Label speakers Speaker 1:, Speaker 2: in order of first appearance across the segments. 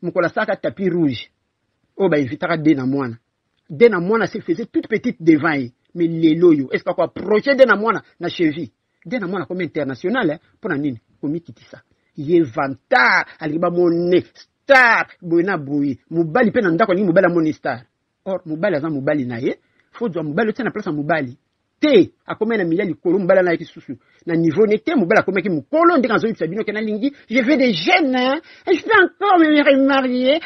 Speaker 1: Mukola saka tapis rouge. Oh bah invitera Dena Mwana. Dena Mwana se faisait toute petite devant elle. Mais les loyo, est-ce quoi projet Dena Mwana na cheville. Dena Mwana comme international hein pour nini komi kitisa. Ye vanta aliba monne star boina boui. Mubali pe na ndako ni mubala monne star. Or mubali azan mubali na ye. Faut dire mubali tena place mubali. Te akome na miliali kolo mubala na kisusu. Na niveau nete mubala akome ki mukolo ndika zo bino kena lingi. Je veux des jeunes hein. Je peux encore me remarier.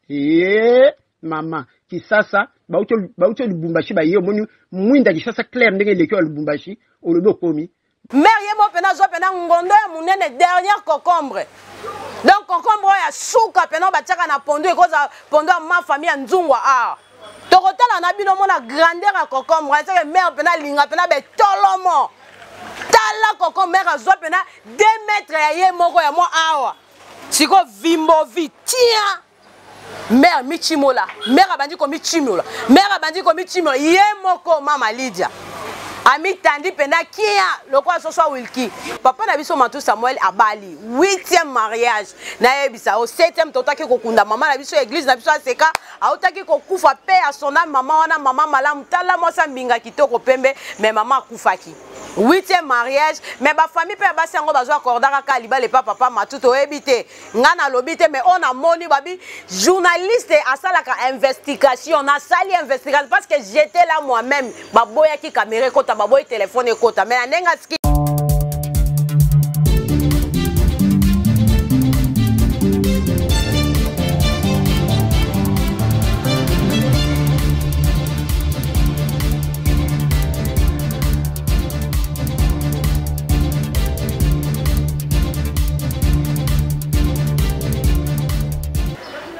Speaker 1: Eh maman qui ça bauto Lubumbashi ba yo moni mwinda ki ça clair ndenge lekyo Lubumbashi olobo komi
Speaker 2: mère yebo pena zo pena ngondo ya munene dernière concombre donc concombre ya suka pena batiaka na pondo ekoza pondo ya ma famille ya nzungwa a tokotala na bino mona grandeur ya concombre c'est que mère pena linga pena be tolomo tala concombre mère azo pena 2 mètres ya ye moko ya mo awa siko vimbo vitia mère michimola mère abandi ko michimola mère abandi ko michimola ye moko mama Lydia ami tandi penda kia lokwa soso wilki papa na biso Mantou Samuel abali 8e mariage na yebisa au 7e totaki kokunda mama na biso église na biso aseka autaki kokufa pe a sona mama wana mama malamu tala mosa mbinga kitoko pembe mais mama akufaki 8e mariage mais ba famille pe basi yango bazo accordaka ka libale papa matuto ebite ngana lobite mais on a moni babi journaliste asalaka investigation na sali investigation parce que j'étais là moi-même baboya ki caméra kota baboya téléphone kota mais nenga ski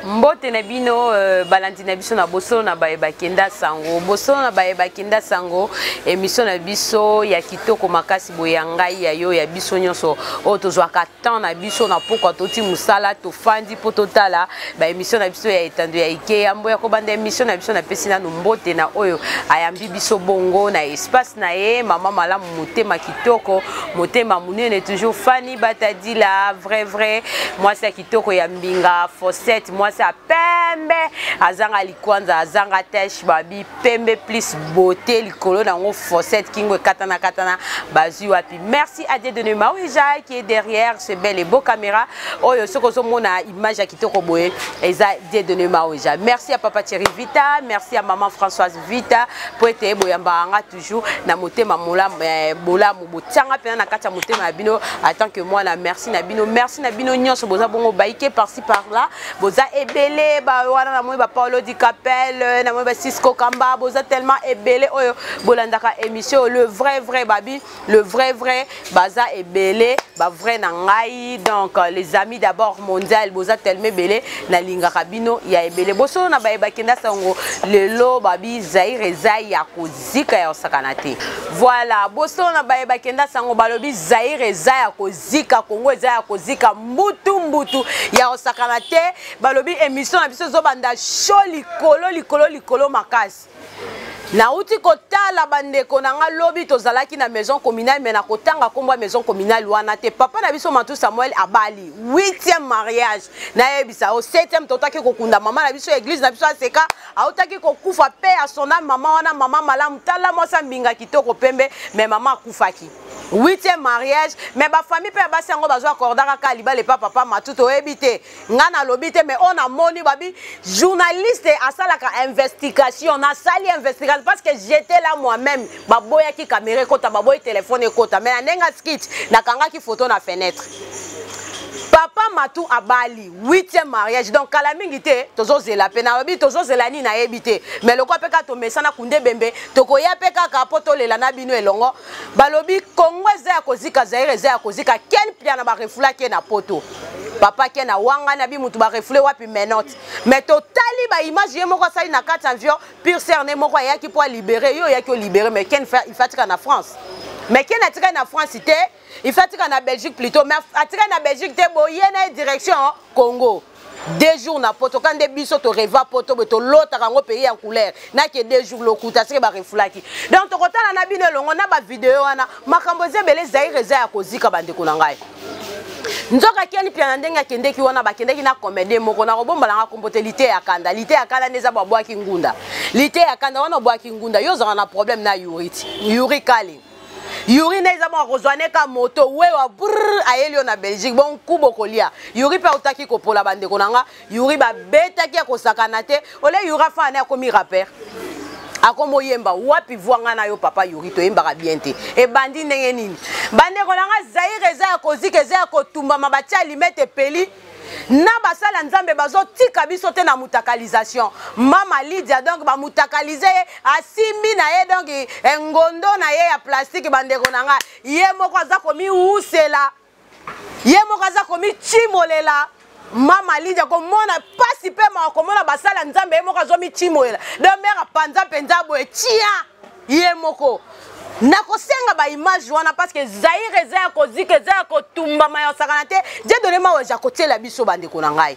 Speaker 2: mbote na bino balandi na biso na bosolo na bayeba kenda sango bosolo na bayeba kenda sango émission na biso ya kitoko makasi boyangai ya yo ya biso nyonso o tozwaka temps na biso na pokwa toti musala to fandi po totala ba émission na biso ya etando ya ike ya mboya ko banda émission na biso na pesi na mbote na oyo ayambi biso bongo na espace na ye mama malamu motema kitoko motema munene toujours Fanny Batadila vrai moi c'est kitoko ya mbinga Fosette moi c'est pembe azanga likwanza azanga tesh babi pembe plus beauté likolo nango Fosette kingo katana bazu wapi merci à Dieu de Nemaouija qui est derrière ce bel et beau caméra oyo sokozo mona image ya kitoko boye eza Dieu de Nemaouija merci à papa Thierry Vita merci à maman Françoise Vita pour être boyamba nga toujours na motema mola bola mobotanga pena na kata motema bino attends que moi la merci na bino nyonso boza bongo baike par-ci par-là boza ebele ba wana na moi ba Paulo Di Capel na moi ba Cisco Kamba boza tellement ebele oyo bolandaka émission le vrai babi le vrai baza ebele ba vrai na ngai donc les amis d'abord mondial boza tellement ebele na linga kabino ya ebele boso na ba ebakenda sango lelo babi Zaire Zai ya kozika ya sakanate voilà boso na ba ebakenda sango balobi Zaire Zai ya kozika Kongo Zai ya kozika mbutu ya sakanate balobi émission na biso zo banda show likolo makasi na uti kotala bandeko na nga lobi tozalaki na maison communale mais na kotanga komba maison communale wana te papa na biso Mantou Samuel abali 8e mariage na yebisa au 7e totaki kokunda mama na biso église na biso aseka autaki kokufa pe a sona mama wana mama malamu tala mosa mbinga kitoko pembe mais mama akufaki 8e mariage mais ba famille pe basi yango bazo accordaka ka libale papa matuto ebite ngana lobite mais on a moni babi journaliste asalaka investigation na sali investigation parce que j'étais là moi-même baboya ki caméra kota baboya téléphone kota mais nenga skit na kanga ki photo na fenêtre papa Matou abali 8e mariage donc kala mingi te tozo zela pena babi tozo zela ni na ebite mais loko peka to mesana kunde bembe toko ya peka ka poto lela na bino elongo balobi Kongo eza ya kozika Zaire eza ya kozika ken plia na ba refula ke na poto papa ke na wanga na bi mutu ba refule wapi menote mais totali ba image ye moko sali na kata avion pire cerné moko ya ki po libérer yo ya ki libérer mais ken il fatika na France mais ken atika na France te il fatika na Belgique plutôt mais atika na Belgique te boye na direction Congo 2 jours na poto quand des biso to reva poto to l'autre rango pays en couleur na ke 2 jours lokuta sike ba refulaki donc to kotala na bino longo na ba vidéo wana makambo zebele Zaire eza ya kozika bandeko na ngai nzoka kiani piana ndenga kendeki wana bakendeki na comédie moko na robomba langa kombote lité ya kanda neza babwaki ngunda lité ya kanda wana bwaki ngunda yo zana na problème na Yuri Kali Yuri neza mo kozwane ka moto wewa brrr ayelio na Belgique bon kubo kolia Yuri pa utaki kopola bande konanga Yuri ba betaki akosakana te ole Yura fa na komi rapper akomo yemba wapi vuanga na yo papa Yuri to yemba bien te e bandi ndenge nini bande konanga Zaire eza ya kozika eza ya kotumba mabatia limete peli na basala nzambe bazo tika biso te na mutakalisation mama Lydia donc ba mutakalize asimbi na ye donc ngondo na ye ya plastique bande konanga ye moko aza komi usela ye moko aza komi chimolela mama Lydia ko mona pasi pe ma ko mona basala nzambe ye moko azo mi chimolela de mera panza penza bo etia ye moko na kosenga ba image wana parce que Zaire eza ya kozika eza ya kotumba mayo sakana te je donné ma waja kotela biso bande ko na ngai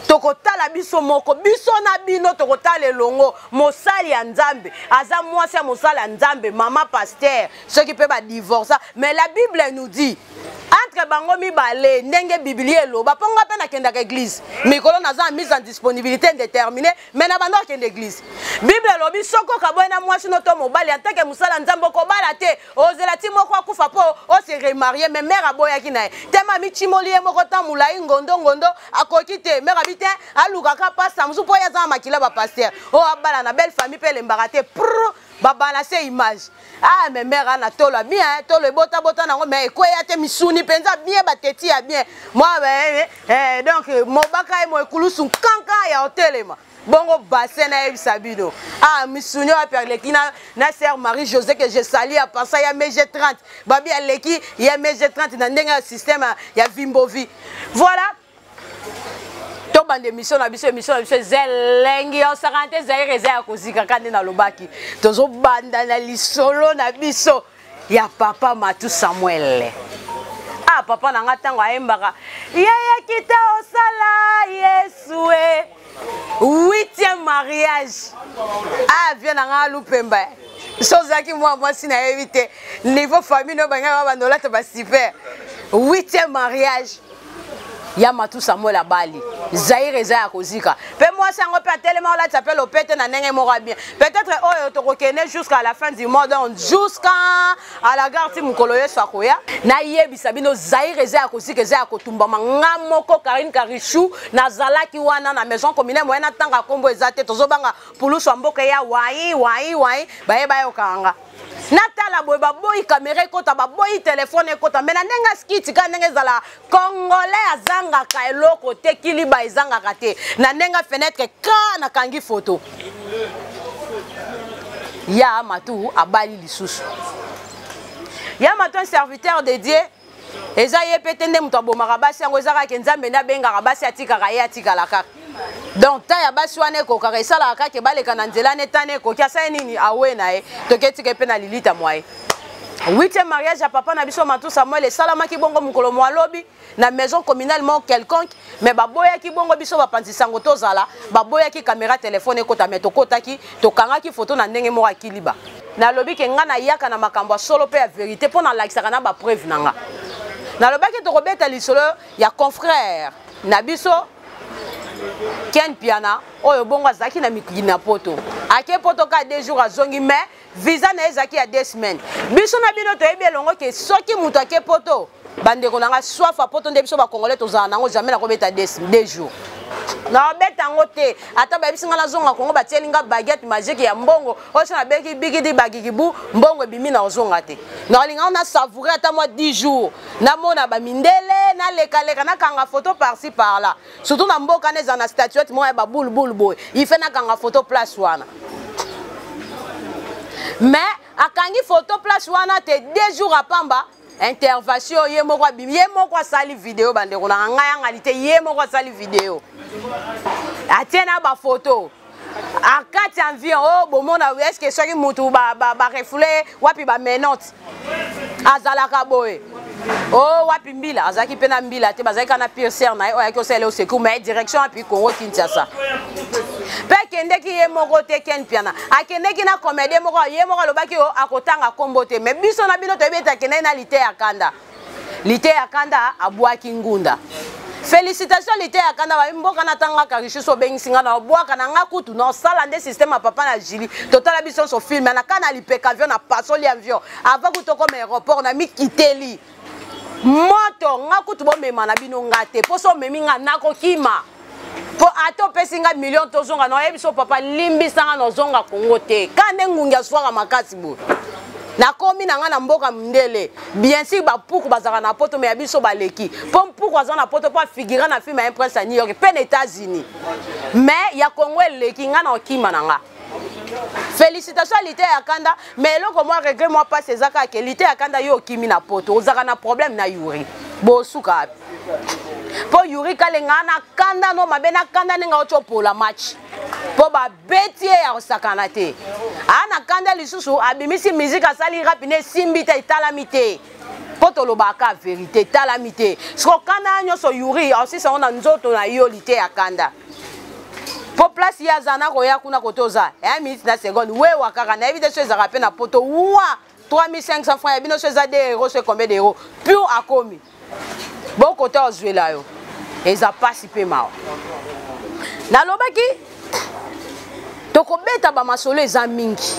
Speaker 2: tokotala biso moko biso na bino tokotala longo mosali ya nzambe aza mwasi ya mosali ya nzambe mama pasteur ceux qui peut ba divorcer mais la Bible nous dit entre bango mibale ndenge biblie loba ponga pe na kenda ka église mikolo naza mise en disponibilité indéterminée mais na bando kenda église Bible lobi soko kabona mwasi no to mobali atake musala nzambe ko bala te ozela ti moko akufa po o se remarier mais mère aboya kinae tema mi chimolie moko tamula ngondo akoki te mère habite aluka ka pasa musu po ya za makila ba pasteur o abala na belle famille pe lembarate babana se image ah mais mère ana tolo bien tolo bota nango mais ko ya te misuni penza bien bateti ya bien moi donc mobaka e mo ekulusu kanka ya hotelema bongo bassin na ebisabino ah misuni wa perleki na sœur Marie José que je salue à passer ya MG30 babi aleki ya MG30 na ndenga système ya Vimbovi voilà to bande mission na biso zelengi o sarante Zaire eza ya kozika kande na lobaki tozo banda na lisolo na biso ya papa Matu Samuel ah papa na ngatango ayembaka yaya kita osala Yesu 8e mariage ah vient na ngalu pemba sozaki moi sina éviter niveau famille no banga bandola to ba super 8e mariage ya Matu Samuel Abali Zaire eza ya kozika pe moi sango pe tellement là tu appelles au pète na ndenge moko bien peut-être oyo to kokene jusqu'à la fin du mois donc jusqu'à la gare ti mukolo yeso akoya na yebisa bino Zaire eza ya kozika eza ya kotumba ngamoko Karine Karichou na zalaki wana na maison communale moyena tanga kombo ezate tozobanga pulusu mboka ya wai ba yo kanga natala boy baboyi caméra ekota baboyi téléphone ekota mais na ndenga skiti ka ndenge zala congolais azanga ka eloko te kiliba ezanga ka te na ndenga fenêtre ka na kangi photo ya Matu Abali lisusu ya Matu un serviteur de Dieu eza ye petende muto abomaka basi yango ezaka ke nzambe na bengaka basi atikaka ye atikala kaka donc ta ya basi wana ekokaka esalaka kaka ebaleka na nzela netane ekoki asali nini awe na ye toketika mpe na lilita mwa ye 8e mariage ya papa na biso Matu Samuel esalamaki bongo mokolo mwa lobi na maison communale mo quelconque mais baboyaki bongo biso bapanzisango tozala baboyaki caméra téléphone ekota me tokotaki tokangaki photo na ndenge moko akiliba na lobi ke nga na yaka na makambo ya solo pe ya vérité mpo na lakisaka na bapreuve na nga na lobaki tokobeta lisolo ya confrère na biso Ken Piana oyo bongo azaki na mikili na poto ake poto ka 2 jours azongi mais visa na ezaki ya 2 semaines biso na bino toyebi elongo ke soki muto ake poto bandeko nanga soif a poto nde biso ba congolais tozala nango jamais na kobeta 2 jours na beta ngote ata ba bisinga na zonga Kongo batielinga baguette magique ya mbongo oso na beki bigidi bagigibu mbongo bimi na ozonga te na linga on a savouré ata moi 10 jours na mona ba mindele na leka na kanga photo par-ci par-là surtout na mboka neza na statuette moi ba boule boy il fait na kanga photo place wana mais akangi photo place wana te 2 jours apamba intervention ye moko bimi ye moko sali vidéo bande ko na ngaya ngalite ye moko sali vidéo atiena ba photo akati environ oh bomona est-ce que soki mutu ba refouler wapi ba menote azalaka boye oh wapi mbila azaki pena mbila te bazaki kana piercer na oya ko sele au secours mais direction api Congo Kinshasa pe kende ki ye moko te Ken Piana akende ki na comédie moko ye moko lobaki o akotanga kombo te mais biso na bino to beta kende na lité ya kanda lite ya kanda abwaki ngunda. Félicitations lite ya kanda ba mboka na tanga ka richiso bengisinga na bwaka na nga kutu na sala nde système a papa na jili total biso so film na kana lipeka avion na pasoli avion avant kutoko me aéroport na mi kiteli moto nga kutu bo mema na bino ngate poso memi nga nakokima po ato pesinga million tozonga na yebiso papa limbisanga no zonga Kongo te kande ngungia swaka makasi bo na komi na nga na mboka mndele bien sûr ba puku bazaka na poto me yabiso baleki pom puku azana na poto pa figura na film ya Prince à New York pe États-Unis mais ya Congo eleki nga na okima na nga. Félicitations à l'ité ya kanda mais eloko moi regret moi pas ces aka ke l'ité ya kanda yo okimi na poto ozaka na problème na Yuri bo suka po Yuri kalenga na kanda no mabe na kanda ninga ochopola match po ba betie ya osakana te ana kanda lisusu abimisi musique asali rapine simbita italamite po tolobaka vérité talamite siko kanda nyoso Yuri aussi ça on a nzoto na yo l'ité ya kanda po place ya zana ko ya kuna kotoza ya minute na seconde we wakaka na éviter ce rappel na poto wa 3500 francs ya bino ce za de euros c'est combien d'euros puis a komi bon côté ozwe la yo eza pasi pe mao na lobaki tokobeta ba masolo eza mingi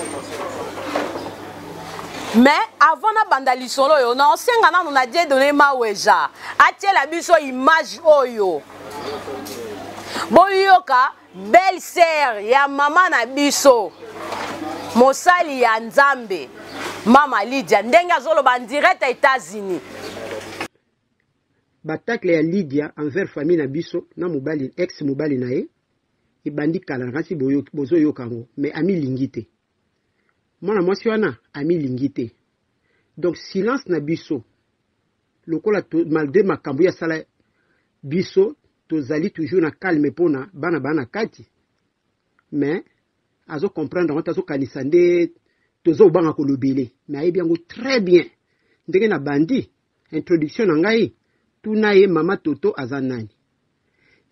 Speaker 2: mais avant na banda lisolo yo na osenga nanu na die donner maweja atie la biso image oyo boyoka belle sœur ya mama na biso mosali ya Nzambe mama Lydia ndenge azoloba direct à États-Unis
Speaker 1: batakle ya Lydia envers famille na biso na mobali ex mobali na ye ebandi kala kasi bozo yokango mais ami lingité mwana mwasi wana ami lingité donc silence na biso lokola malgré makambo ya sala biso tozali toujours na calme pona bana kati mais azo comprendre on tazo kanisa nde tozo banga ko lobele mais ayebi yango très bien ndenge na bandi introduction na ngai tuna ye mama Toto azanani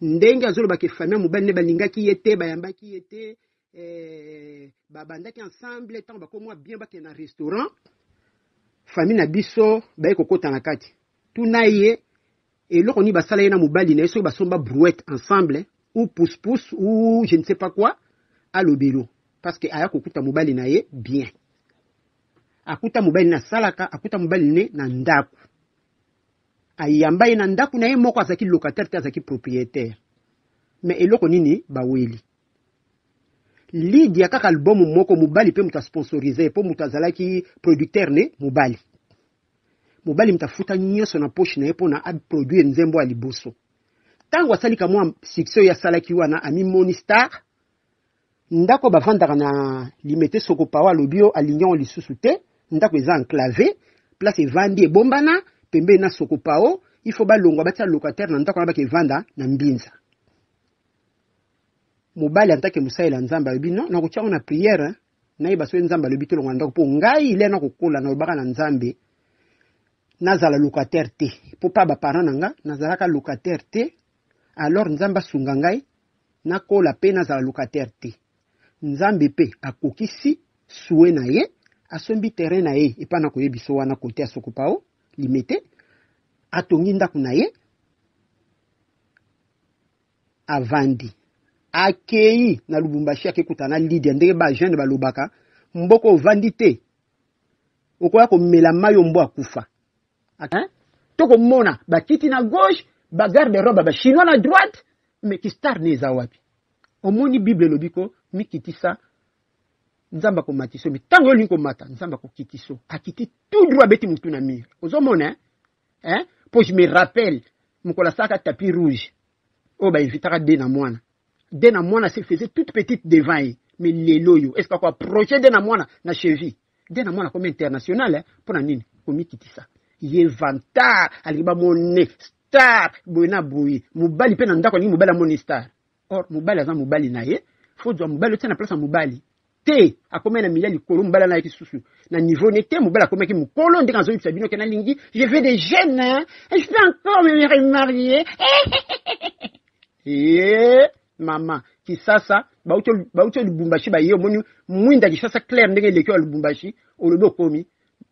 Speaker 1: ndenge azoloba ke famille mobali ne balingaki yete bayambaki yete babandaki ensemble tant bakomwa bien bake na restaurant famille na biso baye kokota na kati tuna ye et l'on y basala yena mobali na so basomba brouette ensemble ou pousse ou je ne sais pas quoi à l'obélo parce que aya kokuta mobali na ye bien akuta mobali na salaka akuta mobali ne na ndaku ayamba ye na ndaku na ye moko azaki locataire te azaki propriétaire mais eloko nini baweli Lydia kaka album moko mobali pe muta sponsoriser po muta zalaki producteur ne mobali mtafuta nyonso na poche na ye pona a produire nzembo ya liboso tango asali ka mwa succès ya salaki wana ami Monistar ndako bavandaka na limete soko pawa lobio alignon lisusu te ndako eza enclavé place evandi ebombana pembe na soko pao il faut balongwa batia locataire na ndako na bake vanda na mbinza mobali antake musaila nzamba lobi non na kotia na prière na yeba so nzamba lobi to longa ndako po ngai ile na kokola na lobaka na nzambe nazala locataire te po pa ba parents nanga nazalaka locataire te alors nzamba sunga ngai nakola pe nazala locataire te nzambe pe akokisi suwe na ye asombi terrain na ye epa na koyebiso wana kote ya soko pao limete atongi ndako na ye avandi akei na Lubumbashi akekuta na Lydia ndenge ba jeune balobaka mboko ovandi te okoya komela mayo mbo akufa toko mona bakiti na gauche ba garde robe ba chinois na droite mais ki star neza wapi omoni bible lobiko mikitisa nzamba ko matiso mi tango yoli ko mata nzamba ko kitiso akiti tout droit beti mutu na mire ozomona po je me rappelle mukola saka tapis rouge o ba invitaka de na mwana se faisait toute petite devant lui mais leloyo est-ce pas quoi projet de na mwana na cheville de na mwana comme international pour na nini ko mikitisa ye vanta aliba mone star boina boui mobali pe na ndako ni mobali moni star or mobali aza mobali na ye faut dire mobali tena place mobali te akome na milali kolo mobali na kisusu na niveau ne te mobali akome ki mukolo ndika zo yipsa bino kena lingi je veux des jeunes hein je peux encore me remarier mama kisasa baucho Lubumbashi ba yo moni mwinda kisasa clair ndenge lekyo Lubumbashi olobo komi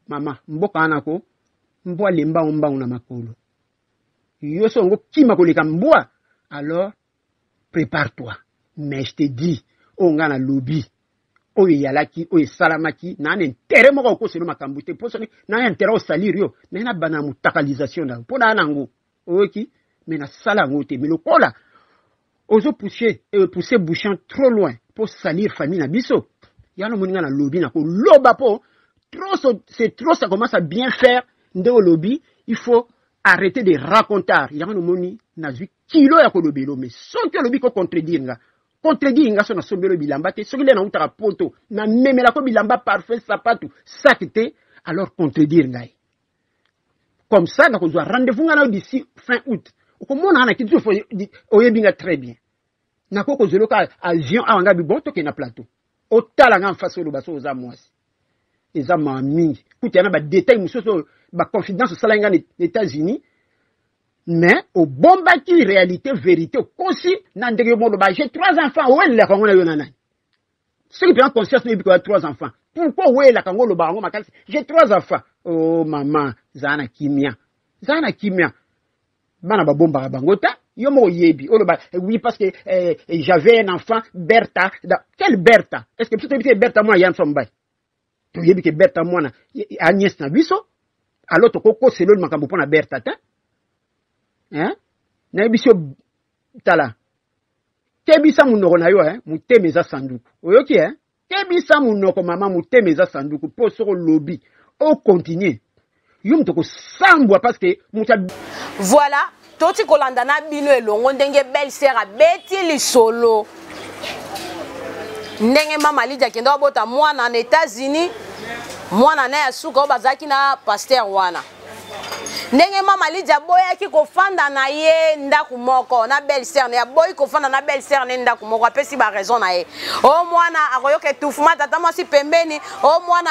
Speaker 1: mama mboka anako mbwa lemba ombango na makolo yo songo kima koleka mbwa alors prépare-toi mais je te dis onga na lobby oyo yalaki oyo salamaki na intérêt moko ko selo makambo te poso na intérêt au salir yo mais na bana mutakalisation na pona nango oki mais na sala ngote mais lokola ozo pousser bouchon trop loin pour salir famille na biso yana moninga na lobby na ko loba po c'est trop ça commence à bien faire ndeo lobby il faut arrêter de raconter yana moni na zui kilo ya ko lobelo mais sans que lobby ko contredire nga so na sombelo bilamba te soki le na utaka poto na memela ko bilamba parfait sapatu sakite alors contredire ngai comme ça na ko zwa rendez-vous nga na d'ici fin août ko mona na kitu fo oyebinga très bien na ko zelo ka avion awanga bi bonto ke na plateau o tala nga mfaso lo baso za mwasi eza mami kuti na ba détail musoso ba confidence sala nga les États-Unis mais au bombaki réalité vérité aussi nan ndenge mo ba j'ai 3 enfants ouais la kango na yo nanani ceux qui prennent conscience ne biko 3 enfants pourquoi ouais la kango lo ba ngo makasi j'ai 3 enfants oh maman zana kimia bana ba bomba bangota yo mo yebi o lo ba oui parce que j'avais un enfant Bertha quel Bertha est-ce que peut-être Bertha moi yan sombay to yebi que Bertha moi na Agnès na biso alors to koko selo makambo pona Bertha ta hein na biso tala kebisa munoko na yo mutemeza sanduku oyoki kebisa munoko mama mutemeza sanduku po soko lobby o continuer yo mutoko sambwa parce que muta
Speaker 2: voilà toti kolanda na bino elongo ndenge belle-sœur abeti lisolo ndenge mama Lydia kenda bota mwana na États-Unis mwana na ya suka bazaki na pasteur wana ndenge mama Lydia boyaki kofanda na ye ndaku moko na belle-sœur ne ya boy kofanda na belle-sœur ne ndaku moko apesi ba raison na ye o mwana akoyoka tufuma tata mwasi pembeni o mwana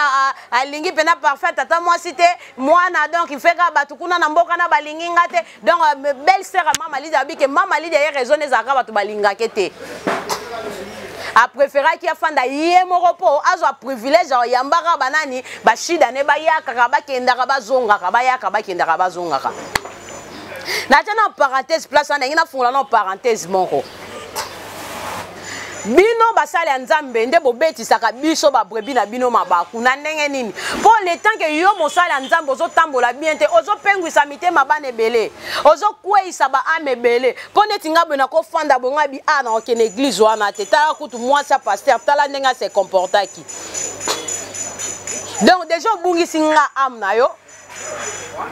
Speaker 2: alingi pena parfait tata mwasi te mwana donc il fait ka batu kuna na mboka na balingi ngate donc belle-sœur mama Lydia bike mama Lydia ye raison ne zaka batu balinga kete a préféré qu'il y a fanda yé moko po azwa privilège ya yambaka banani ba shida ne ba yaka ka ba kenda ka bazonga ka ba yaka ba kenda ka bazonga ka na tena parenthèse place na ngina fungula na parenthèse moko bino basale nzambe nde bobeti saka biso ba brebi na bino mabaku na ndenge nini pour le temps que yo mosala nzambe ozo tambola bien te ozo pengwisa mitema bane belé ozo kweisa ba ame belé pour neti ngabwe na ko fanda bonga bi ana okene église wana te ta kutu mwasa pasteur tala ndenga se comportaki donc déjà bungi singa am na yo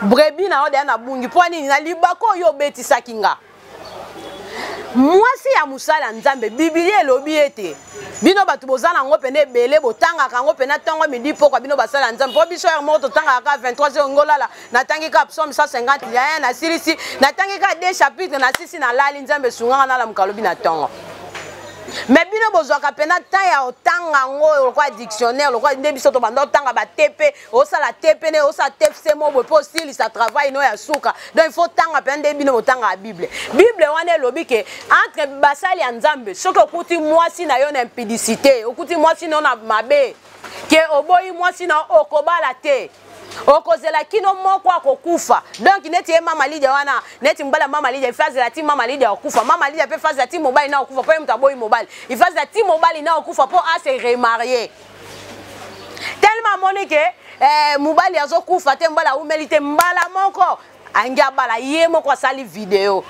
Speaker 2: brebi na ode na bungi pour nini na libako yo beti sakinga mwasi ya musala nzambe biblia elobi ete bino batu bozala ngo pene belé botanga kango pena tango midi poko bino basala nzambe po biso ya moto tanga ka 23 ngolala na tangi ka psaume 150 ya na silisi na tangi ka 2 chapitres na sisi na lali nzambe sunga na la mkalobi na tango mais bino bozwaka pena ta ya otanga ngo kwa dictionnaire lokwa ndebiso to bando tanga ba TP osala TP ne osa TFC mo bo po style ça travail no ya suka donc il faut tanga pena bino botanga la bible wana lobi ke entre basali ya nzambe soko okuti mwasi na yo na impudicité okuti mwasi no na mabe ke oboyi mwasi na okobala te okozela kino moko akokufa donc neti e mama Lydia wana neti mbala mama Lydia ifaze la ti mama Lydia okufa mama Lydia pe faze la ti mobile na okufa po mtaboyi mobile ifaze la ti mobile na okufa po a se remarier tellement monique mobile azokufa te mbala umelite mbala moko angia bala ye moko sali video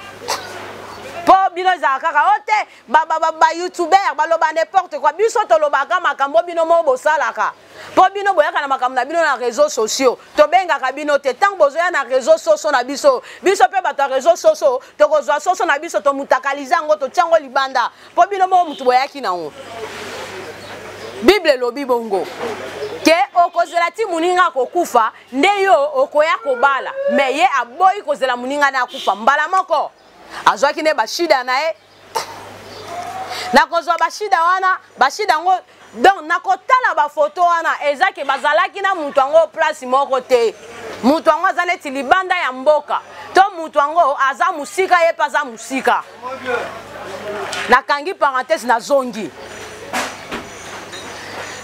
Speaker 2: po bino za kaka ote ba youtuber ba loba n'importe quoi biso to loba ka makambo bino mo bosalaka po bino boyaka na makambo na bino na réseaux sociaux to benga ka bino te tant bozoya na réseaux sociaux na biso pe ba ta réseaux sociaux to kozwa soso na biso to mutakaliza ngo to tiango libanda po bino mo mutu boyaki na ngo bible lobi bongo ke okozela ti muninga kokufa nde yo okoya kobala me ye aboyi kozela muninga na kufa mbala moko azwaki ne bashida nae na kozwa bashida wana bashida ngo donc nakotala ba photo wana ezaki bazalaki na mutu ngo place moko te mutu ngo azane ti libanda ya mboka to mutu ngo aza musika ye paza musika nakangi parenthèse na zongi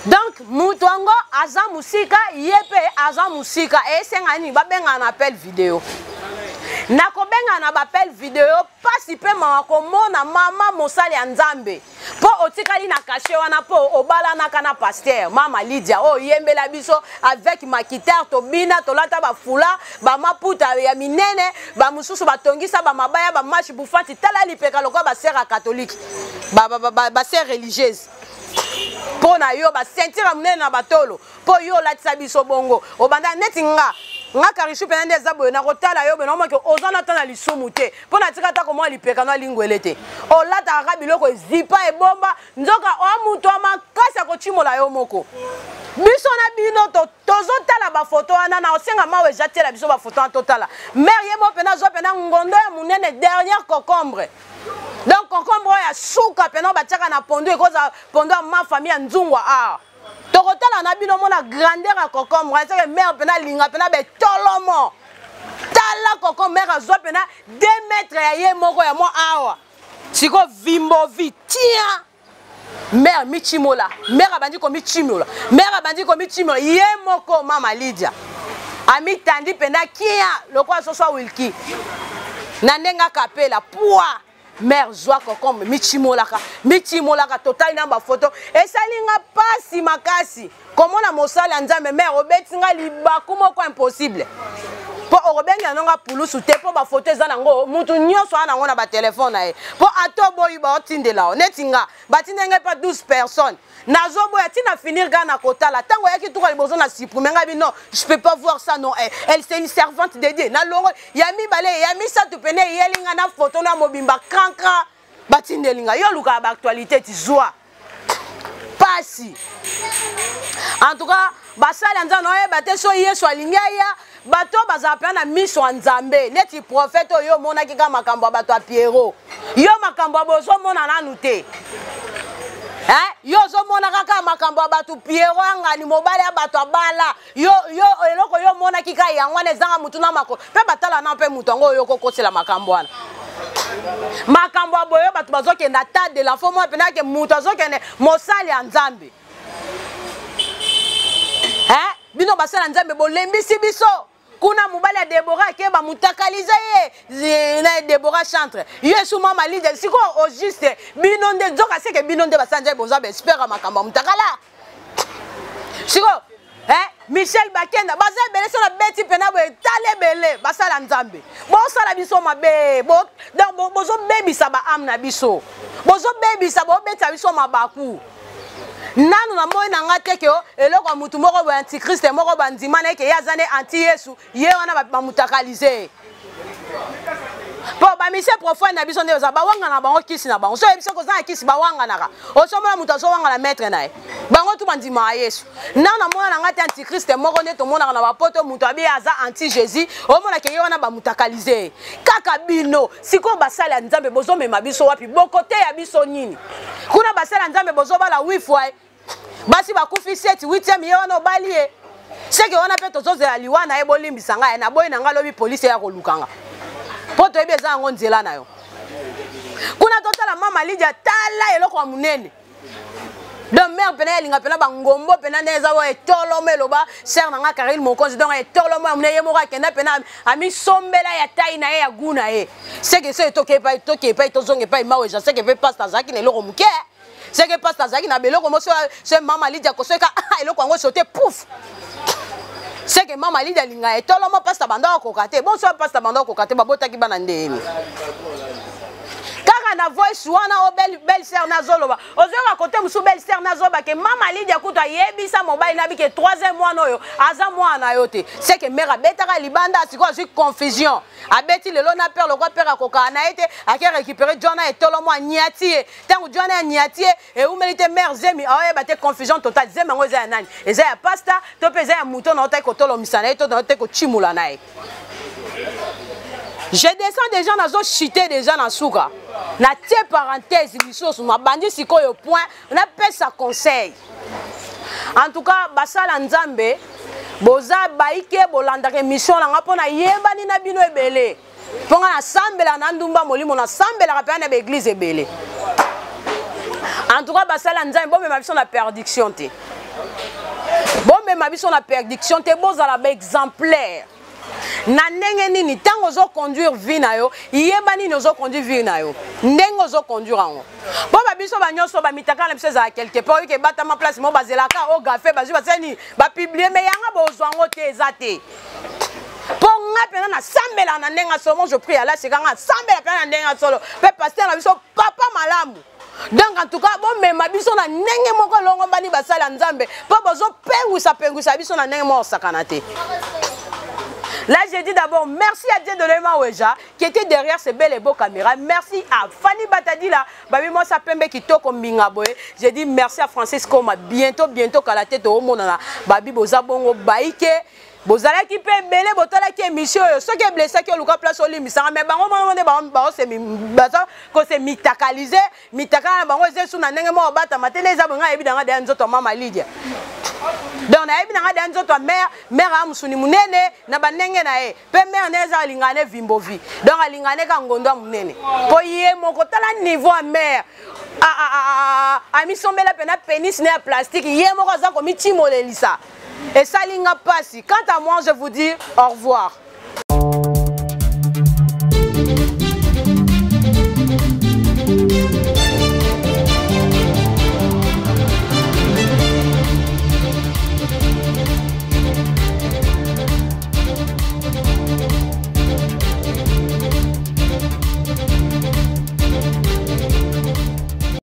Speaker 2: Donc mutuango aza musika yepe aza musika esengani babenga na appel vidéo. Nako benga na appel vidéo pasi pe makomona mama mosali ya Nzambe. Po otikali na caché wana po obala na kana pasteur mama Lydia o yembela biso avec makitar to bina to lata ba fula ba maputa ya minene ba mususu batongisa ba mabaya ba machi bufati tala lipeka lokwa ba sœur catholique ba sœur religieuse. Po na yo ba sentir amune na batolo po yo latisa biso bongo obanda neti nga karishu pena ndeza boyo na kotala yo beno mo ke ozana tana lisumu te po na tika ta ko mo lipeka na lingwele te o lata ka biloko zipa e bomba nzoka o muto amakasa ko chimola yo moko biso na bino to tozotala ba photo wana na osenga mawe jatela biso ba photo totala mère yemo pena zo pena ngondo ya munene dernière concombre. Donc concombre ya suka pena batiaka na pondo ekoza pondo ma famille nzungwa a tokotala na bino mona grandeur ya concombre c'est mère pena linga pena be tolomo tala concombre azwa pena 2 mètres ya ye moko ya mo awa siko vimbo vitia mère michimola mère abandi ko michimola mère abandi ko michimola ye moko mama Lydia ami tandi pena kia lokwa soso wilki na ndenga kapela poa mère zwa kokombe michimolaka total na ba photo esalinga pasi makasi komona mosala Nzambe mère obetinga libaku moko impossible po obenga nonga pulusu te po ba photo eza nango mutu nyonso ana ngona ba téléphone na ye po atoboyi ba otindela netinga batindenge pas 12 personnes nazobo ya tina finir gana kotala tango yaki tuko libozo na supprimer ngabi non je peux pas voir ça non elle c'est une servante de Dieu na longo yami bale yami sa tu pene yelinga na photo na mobimba kanka batindelinga yo luka ba actualité tizwa pasi en tout cas basala nzano e bateso yeso alinga ya bato bazapena na miso Nzambe neti prophète yo mona kika makambo bato a Pierrot yo makambo bozo mona nanu te yo zo mona kaka makambo bato Pierrot ngani mobali ya bato abala yo eloko yo mona kika yangwana ezanga mutu na mako pe batala na pe mutu ngo yo kokosela makambo wana makambo boyo bato bazoke na ta de l'enfant moi pena ke mutu azoke ne mosali ya Nzambe bino basala Nzambe bolembisi biso kuna mubali ya Deborah ke ba mutakaliza ye na Deborah chantre yesu mama Lydia siko au juste bino nde nzoka seke bino nde basanja boza be espera makamba mutakala siko Michel Bakenda baza bele so na beti pena bo tale bele basala Nzambe bo sala biso mabe bo donc bozo bebisa ba amna biso bozo bebisa bo beta biso mabaku nanu na moyo na ngate ke eloko mutu moko bo antichrist moko bandima na ke yazane anti Yesu ye wana ba mutakalize po ba mise profane na biso ndezo ba wanga na bango kisi na bango so ebiso ko za kisi ba wanga na ka o so mona mutu so wanga na maître na bango tu bandima Yesu nanu na moyo na ngate antichrist moko ne to mona na ba poto mutu abi aza anti Jésus o mona ke ye wana ba mutakalize kaka bino siko basala Nzambe bozo mema biso wapi bokote ya biso nini kuna basala Nzambe bozo bala wifwa basi bakufi 7 8e ye wana obali ye seke wana pe tozozela liwana ye bolimbisa ngai na boyi na ngai lobi police ya kolukanga poto ebeza yango nzela na yo kuna totala mama Lydia tala eloko ya munene donc mère pena elinga pena bangombo pena neza wa etolomo eloba sœur nanga Karine Mokonzi donc etolomo amune ye moko akenda pena ami sombela ya tai na ye ya guna ye seke so etoke pa tozonge pa mawe ja seke pe pastor zaki na eloko muke c'est que pasteur Zaki na beloko mo so mama Lydia ko so ka eloko ngo sauter pouf c'est que mama Lydia linga etolomo pasteur banda ko kate bon so pasteur banda ko kate babota ki bana ndeni kaka na voice wana o belle sœur nazoloba ozoka côté musu belle sœur nazoba ke mama Lydia kuta yebisa mobile na bike 3e mois noyo aza mois na yote c'est que mère betaka libanda siko sur confusion abeti lelo na père le quoi père akoka na été a récupérer Johna et tolomo niati tangu Johna niati et ou mérite mère zemi a bate confusion totale zemi ngo za nani eza ya pasta to peza ya muto na ota ko tolo misana to na ota ko chimula nae. Je descends des gens dans chité des gens dans souka. Na tie parenthèse biso ma bandi sikoyo point na pesa conseil. En tout cas basala Nzambe boza baike bolanda ke mission na ngapona yebani na bino ebele. Ponga na sambela na ndumba molimo na sambela kapena na église ebele. En tout cas basala Nzambe bo me biso na perdiction te. Bon mais ma biso na perdiction te bozala ba exemplaire na ndenge nini tango zo conduire vie na yo yeba nini ozo conduire vie na yo ndenge ozo conduire ango bo ba biso ba nyonso ba mitaka na biso za quelque part ke bata ma place mo bazelaka o gafe bazu baseni ba publier mais yanga bozwa ngo te ezate po nga pena na sambela na ndenga solo je prie là c'est quand sambela pena na ndenga solo pe pasteur na biso papa malamu. Donc en tout cas bon mais ma biso na ndenge moko longo bani basala nzambe po bozo pengusa biso na ndenge mo sakanate. Là, j'ai dit d'abord merci à Dieu de Lema Weja qui était derrière ces belles et beaux caméras. Merci à Fanny Batadi là, babi moi ça pembe qui to comme Mingaboy. J'ai dit merci à Francisco ma bientôt qu'à la tête au monde là. Babi boza bongo baike. Bozala qui peut belé botala qui émission ce qui est blessé qui luka place au limite mais bango bango c'est baza ko c'est mitakalisé mitakala bango c'est sous na ndenge mo bata matele za bonga ebidanga de nzoto mama Lydia. Donc na ebidanga de nzoto mère amusuni munene na banenge na e pe mère neza lingane vimbovi donc alingane ka ngondo munene po ye moko tala niveau à mère a mis sombela pena pénis ne plastique ye moko za ko mitimo lelisa. Et ça, l'inga passe. Quant à moi, je vous dis au revoir.